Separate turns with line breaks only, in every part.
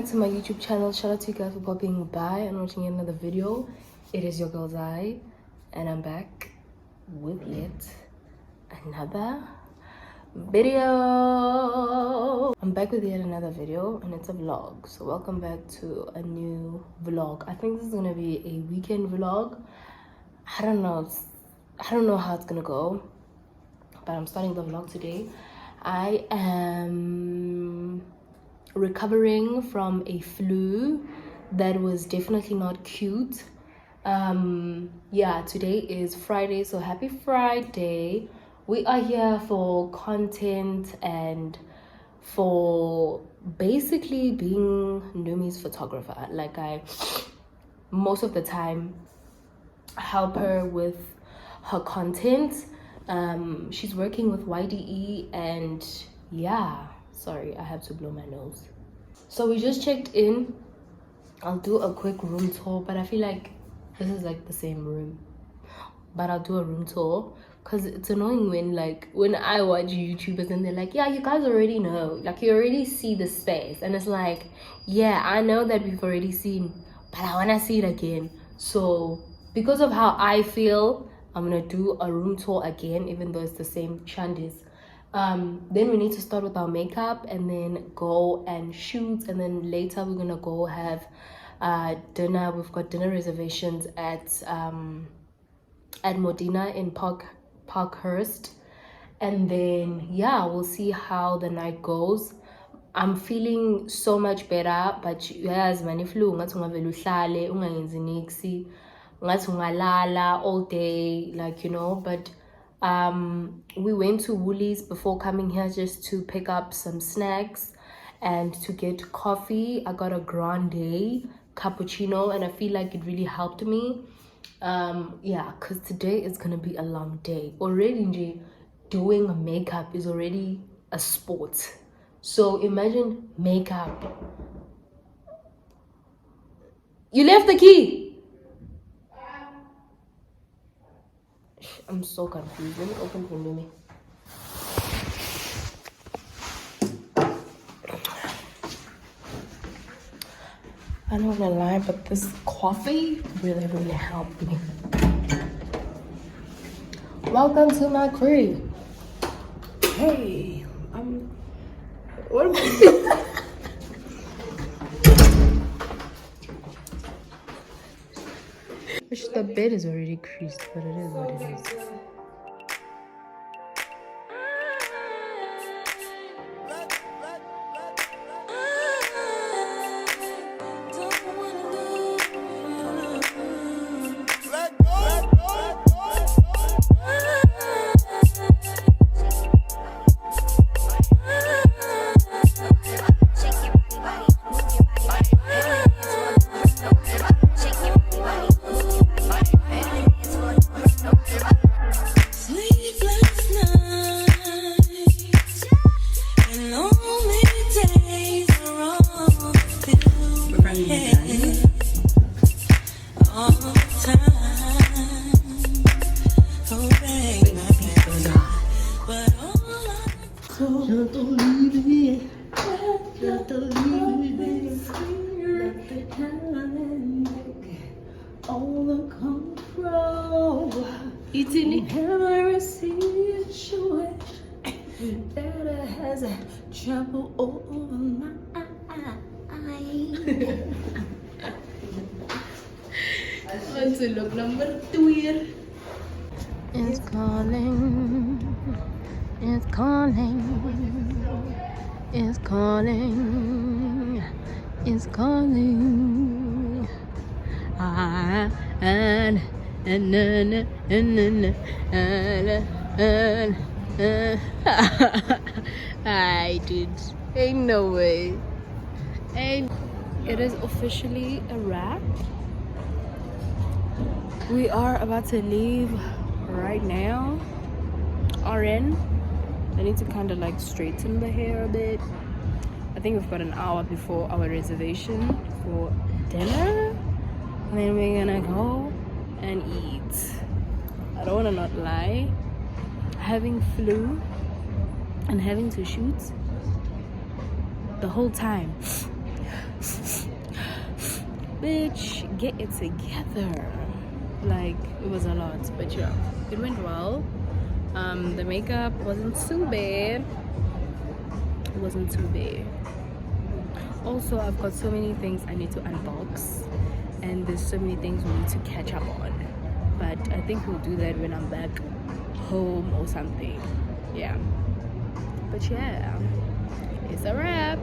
back to my YouTube channel. Shout out to you guys for popping by and watching another video. It is your girl Zai, and I'm back with yet another video. I'm back with yet another video, and it's a vlog. So welcome back to a new vlog. I think this is gonna be a weekend vlog. I don't know how it's gonna go, but I'm starting the vlog today. I am recovering from a flu that was definitely not cute. Yeah, today is Friday, so happy Friday. We are here for content and for basically being Numi's photographer. Like, I most of the time help her with her content. She's working with YDE, and yeah, sorry, I have to blow my nose. So we just checked in. I'll do a quick room tour, but I feel like this is like the same room, but I'll do a room tour because it's annoying when I watch YouTubers and they're like, yeah, you guys already know, like you already see the space, and it's like, yeah, I know that we've already seen, but I want to see it again. So because of how I feel, I'm gonna do a room tour again, even though it's the same shandis. Then we need to start with our makeup and then go and shoot, and then later we're gonna go have dinner. We've got dinner reservations at Modena in Parkhurst, and then yeah, we'll see how the night goes. I'm feeling so much better, but yes, many flu ngathi ungavela uhlale ungayenzi niksi, ngathi ungalala all day, like, you know. But we went to Woolies before coming here just to pick up some snacks and to get coffee. I got a grande cappuccino, and I feel like it really helped me. Yeah, because today is gonna be a long day already. Doing makeup is already a sport, so imagine makeup. You left the key. I'm so confused. Let me open for Mimi. I don't wanna lie, but this coffee really helped me. Welcome to my crib. Hey, what am I? The bed is already creased, but it is what it is. All the control. Eating never see it show it. That has a trouble over my eyes. Want to look number 2 here. It's calling. It's calling. It's calling. It's calling. I did. Ain't no way. It is officially a wrap. We are about to leave right now. RN. I need to kind of like straighten the hair a bit. I think we've got an hour before our reservation for dinner. And then we're gonna go and eat. I don't wanna not lie. Having flu and having to shoot the whole time Bitch, get it together. Like, it was a lot, but yeah, it went well. The makeup wasn't too bad. It wasn't too bad. Also, I've got so many things I need to unbox, and there's so many things we need to catch up on. But I think we'll do that when I'm back home or something. Yeah. But yeah, it's a wrap.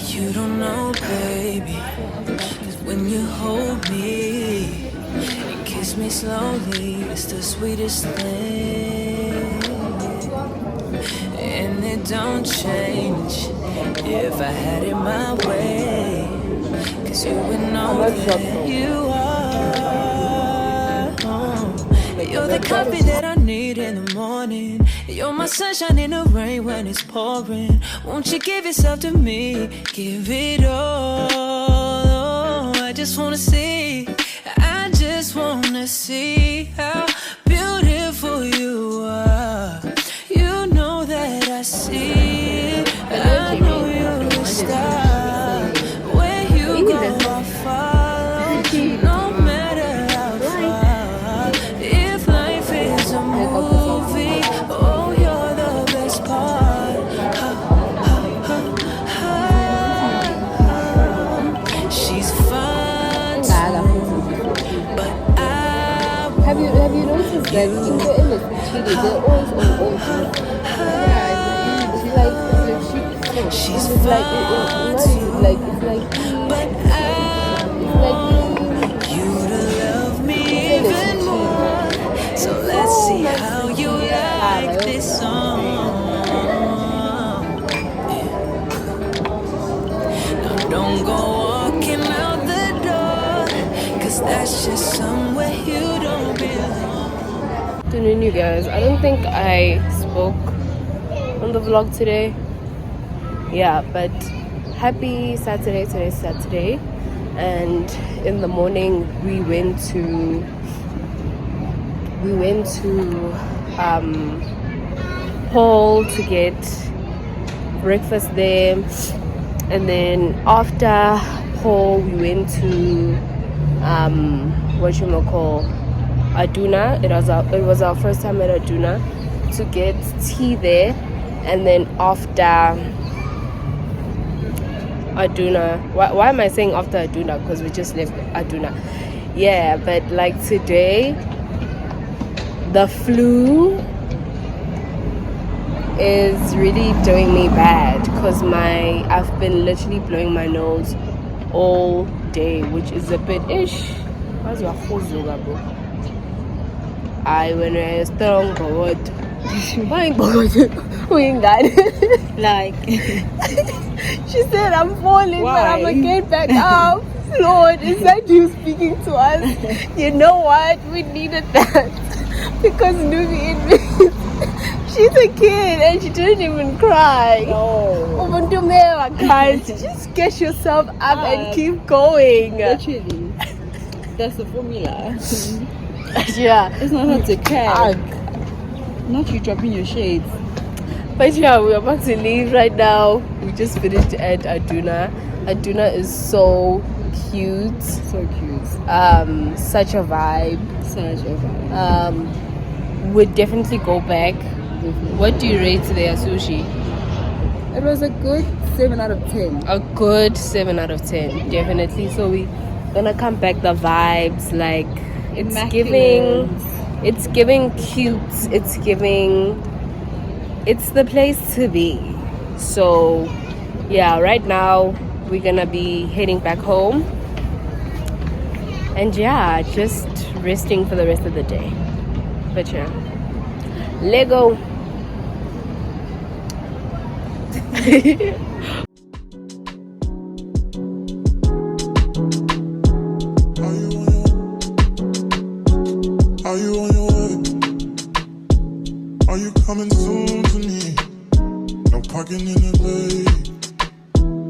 You don't know, baby, 'cause when you hold me and kiss me slowly, it's the sweetest thing. And it don't change if I had it my way, 'cause you would know that you are. You're the coffee that I need in the morning. You're my sunshine in the rain when it's pouring. Won't you give yourself to me? Give it all. I just wanna see. I just wanna see how beautiful you are. You know that I see it. I know you're a star. Where you go, I'll follow. No matter how far. If life is a movie, oh, you're the best part. She's fun too, but
Have you noticed that in the chili, they're always on old food?
she's
It's like
fun
it's
too,
like
but you to love me even more. So let's see how you like this song. Now don't go walking out the door, 'cause that's just somewhere you don't belong.
Good afternoon, you guys. I don't think I spoke on the vlog today. Yeah, but happy Saturday. Today's Saturday, and in the morning we went to Hall to get breakfast there, and then after Hall we went to Aduna. It was our first time at Aduna to get tea there, and then after Aduna, why am I saying after Aduna? Because we just left Aduna. Yeah, but like today, the flu is really doing me bad because I've been literally blowing my nose all day, which is a bit ish. How's your bro? When I strong forward. Why
Like,
she said I'm falling,
why?
but I'm gonna get back up. Lord, is that you speaking to us? You know what? We needed that because Nubi in me. She's a kid and she didn't even cry.
No.
Guys, just get yourself up and keep going.
Literally. That's the formula.
Yeah.
It's not hard to cry. Not you dropping your shades.
But yeah, we're about to leave right now. We just finished at Aduna. Aduna is so cute.
So cute.
Such a vibe.
Such a vibe.
Would definitely go back. What do you rate their sushi?
It was a good 7 out of 10.
A good 7 out of 10, definitely. So we gonna come back. The vibes, like it's
Immaculate.
giving cute. It's the place to be. So yeah, right now we're gonna be heading back home. And yeah, just resting for the rest of the day. But yeah, Lego.
Are you on your way? Are you coming soon to me? No parking in LA,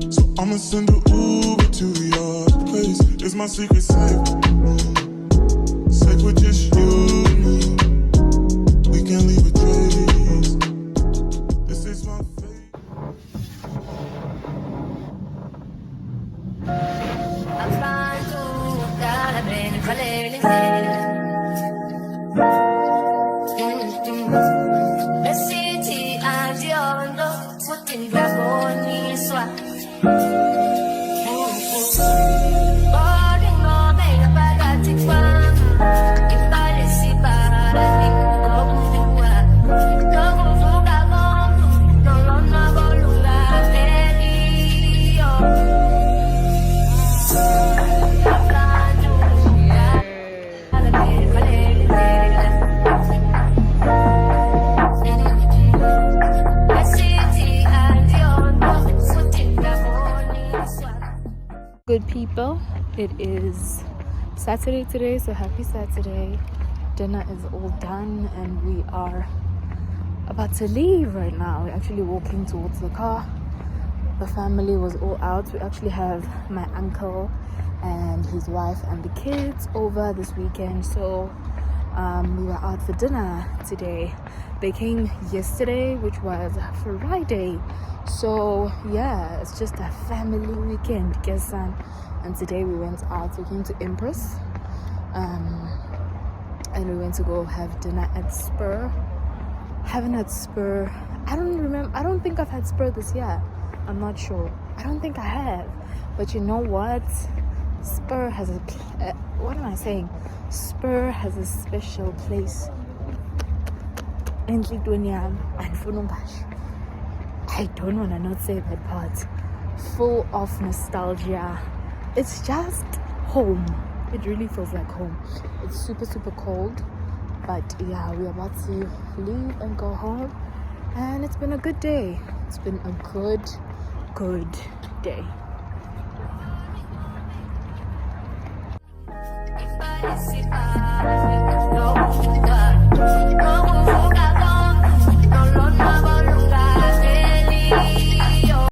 so I'ma send an Uber to your place. It's my secret safe, safe with just you and me. We can't leave a trace. This is my fate.
I'm flying to Dalabene, the city and the putting back on this one.
Good people, it is Saturday today, so happy Saturday. Dinner is all done and we are about to leave right now. We're actually walking towards the car. The family was all out. We actually have my uncle and his wife and the kids over this weekend, so we were out for dinner today. They came yesterday, which was Friday. So yeah, it's just a family weekend, guess. And today we went out. We came to Empress, and we went to go have dinner at Spur. Haven't had Spur. I don't think I've had Spur this year. I'm not sure. I don't think I have. But you know what? Spur has a what am I saying? Spur has a special place in Lithuania and Funungash. I don't want to not say that part. Full of nostalgia. It's just home. It really feels like home. It's super, super cold. But yeah, we're about to leave and go home. And it's been a good day. It's been a good day.
If I